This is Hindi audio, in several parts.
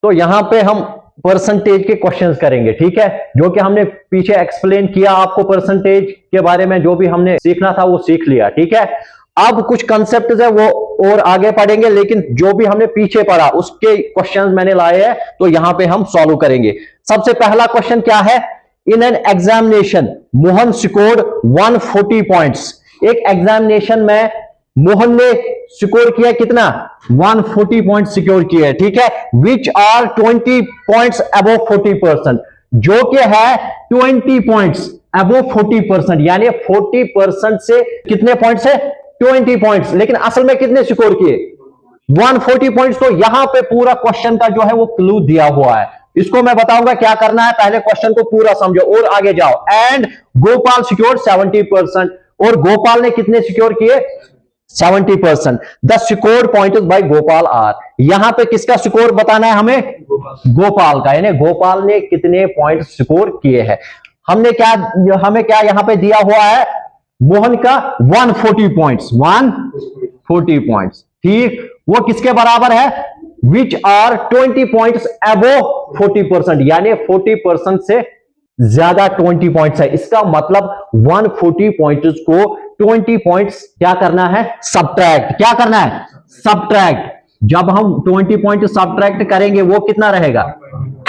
तो यहां पे हम परसेंटेज के क्वेश्चंस करेंगे, ठीक है, जो कि हमने पीछे एक्सप्लेन किया आपको परसेंटेज के बारे में, जो भी हमने सीखना था वो सीख लिया, ठीक है। अब कुछ कंसेप्ट है वो और आगे पढ़ेंगे, लेकिन जो भी हमने पीछे पढ़ा उसके क्वेश्चंस मैंने लाए हैं, तो यहां पे हम सॉल्व करेंगे। सबसे पहला क्वेश्चन क्या है? In an examination Mohan scored 140 points. एक एग्जामिनेशन में मोहन ने स्कोर किया कितना? 140 पॉइंट सिक्योर किया है, ठीक है। विच आर 20 पॉइंट्स अबव 40%, जो कि है 20 पॉइंट्स अबव 40%, यानी 40% से कितने पॉइंट्स है? 20 पॉइंट्स। लेकिन असल में कितने स्कोर किए? 140 पॉइंट्स। तो यहां पे पूरा क्वेश्चन का जो है वो क्लू दिया हुआ है, इसको मैं बताऊंगा क्या करना है। पहले क्वेश्चन को पूरा समझो और आगे जाओ। एंड गोपाल सिक्योर 70%, और गोपाल ने कितने सिक्योर किए? 70%। The score point by Gopal R. यहां पे किसका स्कोर बताना है हमें? गोपाल का, यानी गोपाल ने कितने पॉइंट स्कोर किए हैं। हमें क्या यहां पे दिया हुआ है? मोहन का 140 पॉइंट्स, 140 पॉइंट्स, ठीक। वो किसके बराबर है? विच आर 20 पॉइंट्स अबव 40%, यानी 40% से ज्यादा 20 पॉइंट्स है। इसका मतलब 140 पॉइंट्स को 20 पॉइंट्स क्या करना है? सब्ट्रैक्ट। क्या करना है? सब्ट्रैक्ट। जब हम 20 पॉइंट सब्ट्रैक्ट करेंगे वो कितना रहेगा?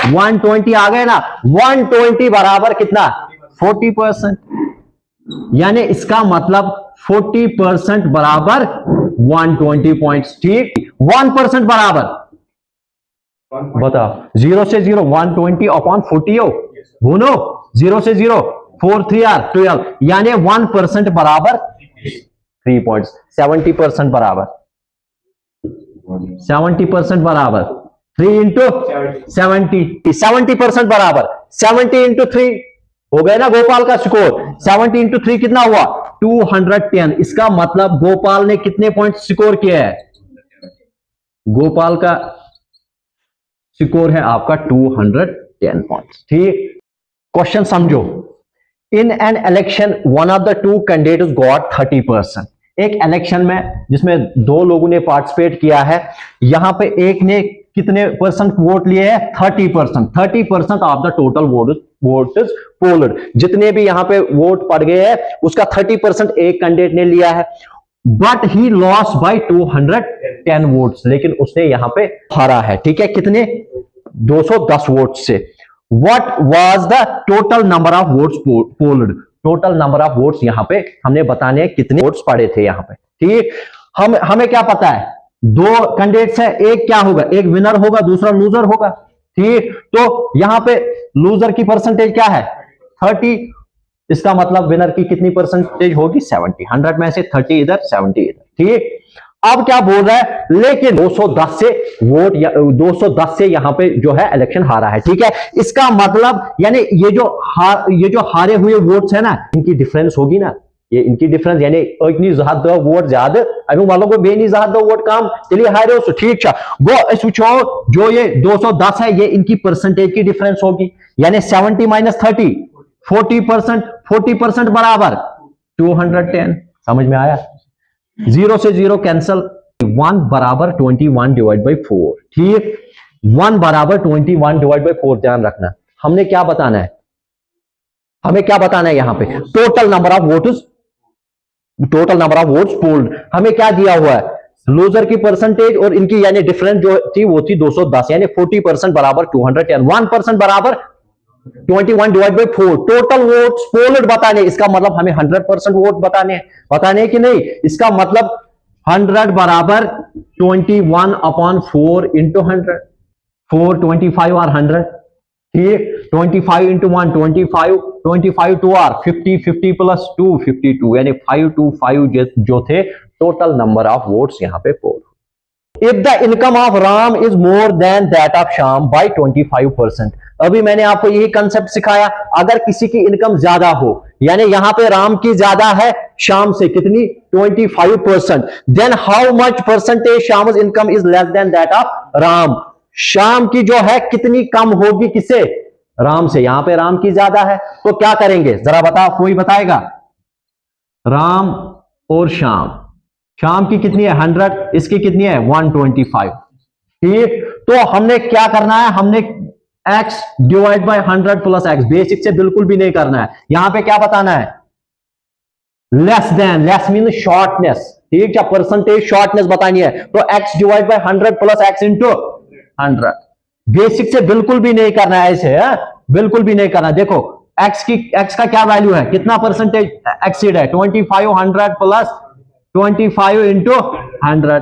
120 आ गए ना। 120 बराबर कितना? 40%। यानी इसका मतलब 40% बराबर 120 पॉइंट्स, ठीक। 1% बराबर, बताओ, 0 से 0 120 अपॉन 40 हो, भूनो, 0 से 0 4 3 आर 12, यानी 1% बराबर 3 पॉइंट्स। 70% बराबर 70% बराबर 3 इंटू 70% बराबर 70 इंटू 3 हो गए ना गोपाल का स्कोर। 70 इंटू 3 कितना हुआ? 210। इसका मतलब गोपाल ने कितने पॉइंट स्कोर किया है? गोपाल का स्कोर है आपका 210 पॉइंट्स, ठीक। क्वेश्चन समझो। In an election one of the two candidates got 30%। एक इलेक्शन में जिसमें दो लोगों ने पार्टिसिपेट किया है, यहां पे एक ने कितने परसेंट वोट लिए हैं? 30%। 30% of the total vote is polled. जितने भी यहां पे वोट पड़ गए हैं उसका 30% एक कैंडिडेट ने लिया है। But he loss by 210 votes, लेकिन उसने यहां पे हारा है, ठीक है। कितने? 210 वोट से। What was the total number of votes polled? Total number of votes यहां पे हमने बताने हैं कितने वोट्स पड़े थे यहां पे, ठीक। हमें क्या पता है? दो कैंडिडेट्स है, एक क्या होगा? एक विनर होगा, दूसरा लूजर होगा, ठीक। तो यहां पे लूजर की परसेंटेज क्या है? 30। इसका मतलब विनर की कितनी परसेंटेज होगी? 70। 100 में से 30 इधर 70 इधर, ठीक। अब क्या बोल रहा है? लेकिन 210 से वोट 210 से यहां पे जो है इलेक्शन हारा है, ठीक है। इसका मतलब यानी ये जो हारे हुए वोट्स है ना, इनकी डिफरेंस होगी ना, ये इनकी डिफरेंस, यानी इतनी ज्यादा वोट ज्यादा अभी वालों को बेनी ज्यादा वोट कम, चलिए हारे हो, ठीक है। वो सोचो जो ये 210 है, ये इनकी परसेंटेज की डिफरेंस होगी, यानी 70 माइनस 30 40%। 40% बराबर 210। समझ में आया? 0 से 0 कैंसल। 1 बराबर 21 डिवाइड बाई 4, ठीक। 1 बराबर 21 डिवाइड बाई 4। ध्यान रखना, हमने क्या बताना है? हमें क्या बताना है यहां पे? Total number of votes, total number of votes polled. हमें क्या दिया हुआ है? लूजर की परसेंटेज और इनकी यानी डिफरेंस जो थी वो थी 210, यानी 40% बराबर 210। 1% बराबर 21 divide by 4। Total votes polled बताने, इसका मतलब हमें 100% वोट बताने कि नहीं। इसका मतलब 100 बराबर 21 अपॉन 4 इंटू 100। 4 25 और 100, ठीक। 25 इंटू 1 25, 25 2 आर 50, 50 प्लस 2 52, यानी 525 जो थे टोटल नंबर ऑफ वोट्स यहां पे poll. If the income of Ram is more than that of Shyam by 25%। अभी मैंने आपको यही कंसेप्ट सिखाया, अगर किसी की इनकम ज्यादा हो, यानी यहां पे राम की ज्यादा है श्याम से, कितनी? 25%। Then how much percentage Shyam income is less than that of Ram. Shyam की जो है कितनी कम होगी किससे? राम से। यहां पे राम की ज्यादा है, तो क्या करेंगे जरा बताओ, कोई बताएगा? राम और श्याम, श्याम की कितनी है? 100, इसकी कितनी है? 125, ठीक। तो हमने क्या करना है, हमने x divide by 100 plus x, basic से बिल्कुल भी नहीं करना है। यहां पे क्या बताना है, less than, less mean shortness, ठीक है, परसेंटेज शॉर्टनेस बतानी है। तो x divide by 100 plus x into 100, basic से बिल्कुल भी नहीं करना है ऐसे, है बिल्कुल भी नहीं करना। देखो x का क्या वैल्यू है, कितना परसेंटेज एक्सीड है, 25 100 प्लस 25 इंटू 100,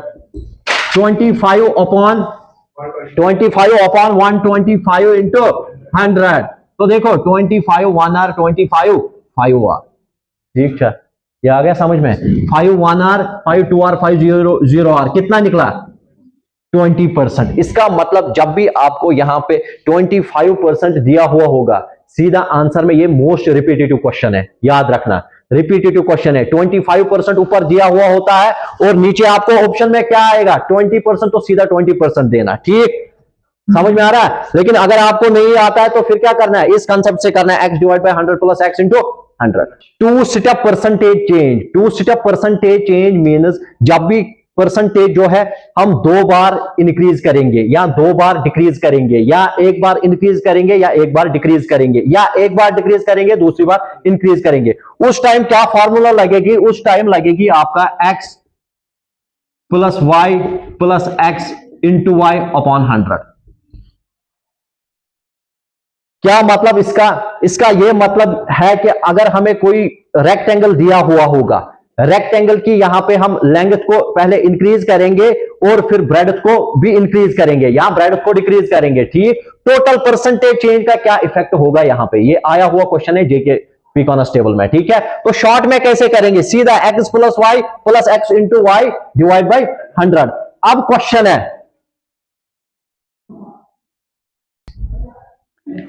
25 अपॉन 125 इंटू 100। तो देखो 25 1 आर 25 5 आर, ठीक है, ये आ गया समझ में। 5 1 आर 5 2 आर 5 0 आर, कितना निकला 20%। इसका मतलब जब भी आपको यहां पे 25% दिया हुआ होगा, सीधा आंसर में ये मोस्ट रिपीटेटिव क्वेश्चन है, याद रखना रिपीटेटिव क्वेश्चन है। 25% ऊपर दिया हुआ होता है और नीचे आपको ऑप्शन में क्या आएगा 20%, तो सीधा 20% देना, ठीक समझ में आ रहा है। लेकिन अगर आपको नहीं आता है तो फिर क्या करना है, इस कंसेप्ट से करना है, x divide by 100 plus x into 100। Two step percentage change, two step percentage change means जब भी परसेंटेज जो है हम 2 बार इंक्रीज करेंगे या 2 बार डिक्रीज करेंगे, या एक बार इंक्रीज करेंगे या एक बार डिक्रीज करेंगे, या एक बार डिक्रीज करेंगे दूसरी बार इंक्रीज करेंगे, उस टाइम क्या फॉर्मूला लगेगी, उस टाइम लगेगी आपका x plus y plus x into y upon 100। क्या मतलब इसका यह मतलब है कि अगर हमें कोई रेक्टेंगल दिया हुआ होगा, रेक्टेंगल की यहां पे हम लेंथ को पहले इंक्रीज करेंगे और फिर ब्रेडथ को भी इंक्रीज करेंगे या ब्रेडथ को डिक्रीज करेंगे, ठीक। टोटल परसेंटेज चेंज का क्या इफेक्ट होगा यहां पे, ये आया हुआ क्वेश्चन है जेके पी कांस्टेबल में, ठीक है। तो शॉर्ट में कैसे करेंगे, सीधा x plus y plus x into y divide by 100। अब क्वेश्चन है,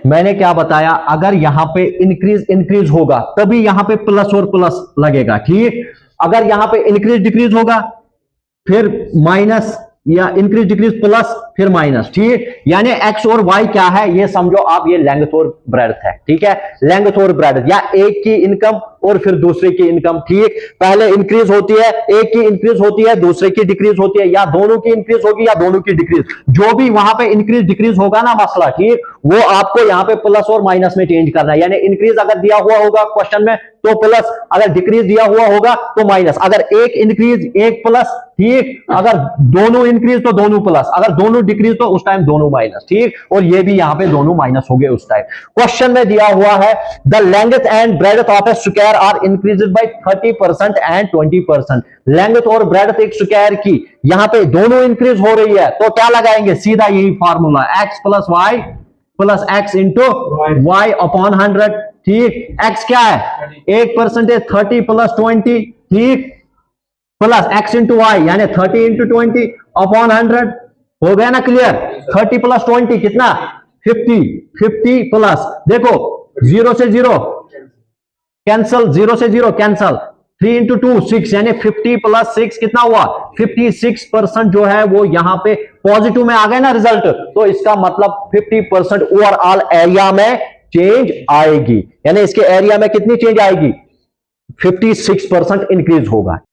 मैंने क्या बताया, अगर यहां पे इंक्रीज होगा तभी यहां पे प्लस और प्लस लगेगा, ठीक। अगर यहां पे इंक्रीज डिक्रीज होगा फिर माइनस, या इंक्रीज डिक्रीज प्लस फिर माइनस, ठीक। यानी एक्स और वाई क्या है, ये समझो आप, ये लेंथ और ब्रेडथ है, ठीक है, लेंथ और ब्रेडथ, या एक की इनकम और फिर दूसरे की इनकम, ठीक। पहले इंक्रीज होती है, एक की इंक्रीज होती है दूसरे की डिक्रीज होती है, या दोनों की इंक्रीज होगी या दोनों की डिक्रीज, जो भी वहां पे इंक्रीज डिक्रीज होगा ना मसला, ठीक, वो आपको यहां पे प्लस और माइनस में चेंज करना है। यानी इंक्रीज अगर दिया हुआ होगा क्वेश्चन में तो प्लस, अगर डिक्रीज दिया हुआ होगा तो माइनस, अगर एक इंक्रीज एक प्लस, ठीक, अगर दोनों इंक्रीज तो दोनों प्लस, अगर दोनों डिक्रीज तो उस टाइम दोनों माइनस, ठीक। और ये भी यहां पे दोनों माइनस हो गए उस टाइम। क्वेश्चन में दिया हुआ है the length and breadth of a square are increased by 30% and 20%। Length और ब्रेडथ एक स्क्वायर की यहां पे दोनों इंक्रीज हो रही है, तो क्या लगाएंगे, सीधा यही formula, x plus y plus x into y upon 100, ठीक। एक्स क्या है 1%, 30 प्लस 20, ठीक, प्लस एक्स इंटू वाई यानी 30 इंटू 20 अपॉन 100, हो गया ना क्लियर। 30 प्लस 20 कितना 50, 50 प्लस, देखो 0 से 0 कैंसल, 0 से 0 कैंसल, 3 इंटू 2 6, यानी 50 प्लस 6 कितना हुआ 56% जो है वो यहां पे पॉजिटिव में आ गए ना रिजल्ट, तो इसका मतलब 50% ओवरऑल एरिया में चेंज आएगी, यानी इसके एरिया में कितनी चेंज आएगी 56% इंक्रीज होगा।